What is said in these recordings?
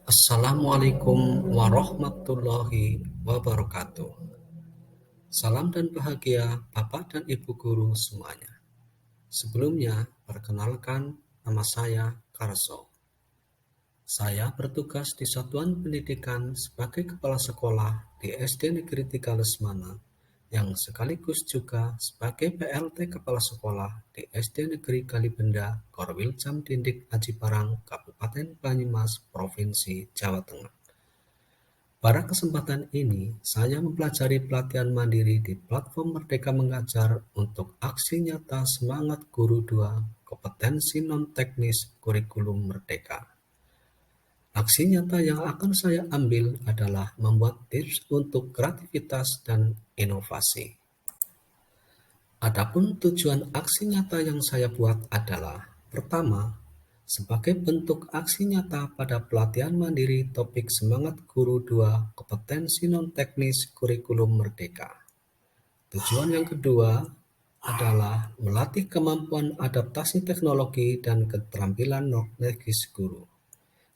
Assalamualaikum warahmatullahi wabarakatuh. Salam dan bahagia Bapak dan Ibu guru semuanya. Sebelumnya, perkenalkan nama saya Karso. Saya bertugas di Satuan Pendidikan sebagai Kepala Sekolah di SD Negeri 3 Lesmana, yang sekaligus juga sebagai PLT Kepala Sekolah di SD Negeri Kalibenda, Korwil Jam Dindik Aji Parang, Kabupaten Banyumas, Provinsi Jawa Tengah. Pada kesempatan ini, saya mempelajari pelatihan mandiri di platform Merdeka Mengajar untuk aksi nyata semangat guru 2 kompetensi non-teknis kurikulum Merdeka. Aksi nyata yang akan saya ambil adalah membuat tips untuk kreativitas dan inovasi. Adapun tujuan aksi nyata yang saya buat adalah: pertama, sebagai bentuk aksi nyata pada pelatihan mandiri topik Semangat Guru 2 Kompetensi Non-Teknis Kurikulum Merdeka. Tujuan yang kedua adalah melatih kemampuan adaptasi teknologi dan keterampilan non-teknis guru.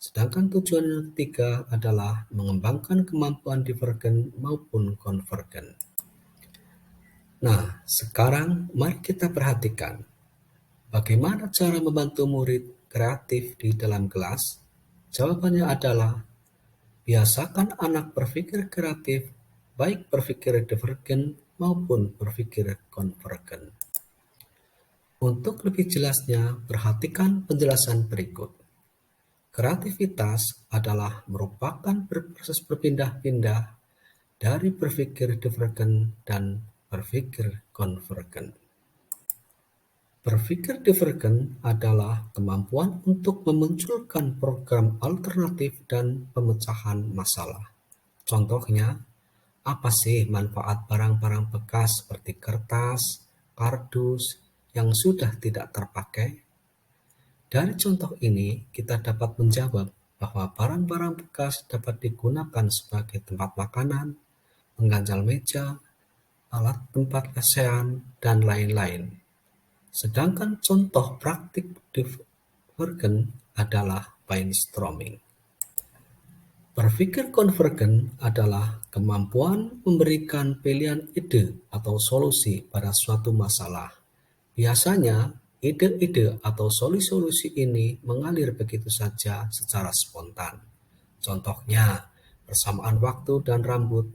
Sedangkan tujuan yang ketiga adalah mengembangkan kemampuan divergen maupun konvergen. Nah, sekarang mari kita perhatikan bagaimana cara membantu murid kreatif di dalam kelas. Jawabannya adalah: biasakan anak berpikir kreatif, baik berpikir divergen maupun berpikir konvergen. Untuk lebih jelasnya, perhatikan penjelasan berikut. Kreativitas adalah merupakan proses berpindah-pindah dari berpikir divergen dan berpikir konvergen. Berpikir divergen adalah kemampuan untuk memunculkan program alternatif dan pemecahan masalah. Contohnya, apa sih manfaat barang-barang bekas seperti kertas, kardus yang sudah tidak terpakai? Dari contoh ini, kita dapat menjawab bahwa barang-barang bekas dapat digunakan sebagai tempat makanan, pengganjal meja, alat tempat lesehan, dan lain-lain. Sedangkan contoh praktik divergen adalah brainstorming. Berpikir konvergen adalah kemampuan memberikan pilihan ide atau solusi pada suatu masalah. Biasanya, ide-ide atau solusi-solusi ini mengalir begitu saja secara spontan. Contohnya, persamaan waktu dan rambut.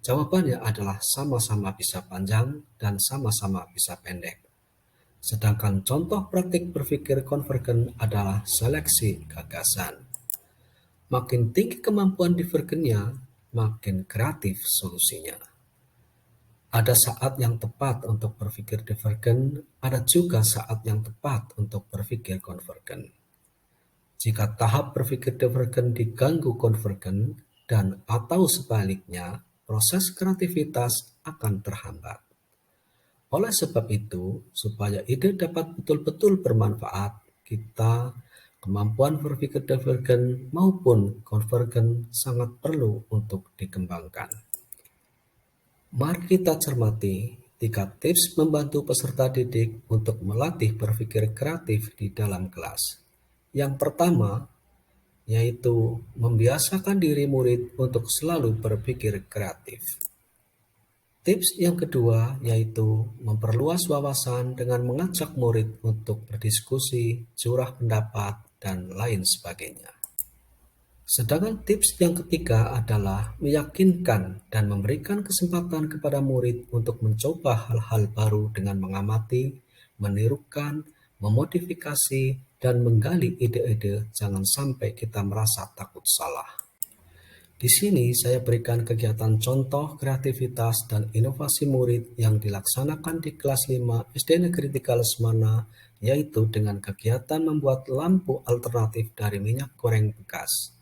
Jawabannya adalah sama-sama bisa panjang dan sama-sama bisa pendek. Sedangkan contoh praktik berpikir konvergen adalah seleksi gagasan. Makin tinggi kemampuan divergennya, makin kreatif solusinya. Ada saat yang tepat untuk berpikir divergen, ada juga saat yang tepat untuk berpikir konvergen. Jika tahap berpikir divergen diganggu konvergen dan atau sebaliknya, proses kreativitas akan terhambat. Oleh sebab itu, supaya ide dapat betul-betul bermanfaat, kemampuan berpikir divergen maupun konvergen sangat perlu untuk dikembangkan. Mari kita cermati 3 tips membantu peserta didik untuk melatih berpikir kreatif di dalam kelas. Yang pertama, yaitu membiasakan diri murid untuk selalu berpikir kreatif. Tips yang kedua yaitu memperluas wawasan dengan mengajak murid untuk berdiskusi, curah pendapat, dan lain sebagainya. Sedangkan tips yang ketiga adalah meyakinkan dan memberikan kesempatan kepada murid untuk mencoba hal-hal baru dengan mengamati, menirukan, memodifikasi, dan menggali ide-ide. Jangan sampai kita merasa takut salah. Di sini saya berikan kegiatan contoh kreativitas dan inovasi murid yang dilaksanakan di kelas 5 SD Negeri 3 Lesmana, yaitu dengan kegiatan membuat lampu alternatif dari minyak goreng bekas.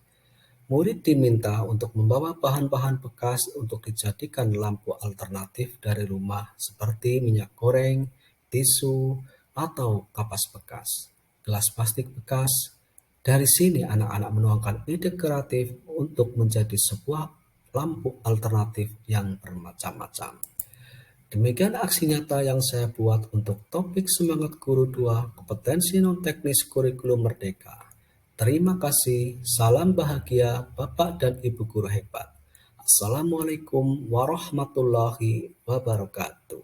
Murid diminta untuk membawa bahan-bahan bekas untuk dijadikan lampu alternatif dari rumah seperti minyak goreng, tisu, atau kapas bekas, gelas plastik bekas. Dari sini anak-anak menuangkan ide kreatif untuk menjadi sebuah lampu alternatif yang bermacam-macam. Demikian aksi nyata yang saya buat untuk topik Semangat Guru 2 Kompetensi Non-Teknis Kurikulum Merdeka. Terima kasih. Salam bahagia Bapak dan Ibu guru hebat. Assalamualaikum warahmatullahi wabarakatuh.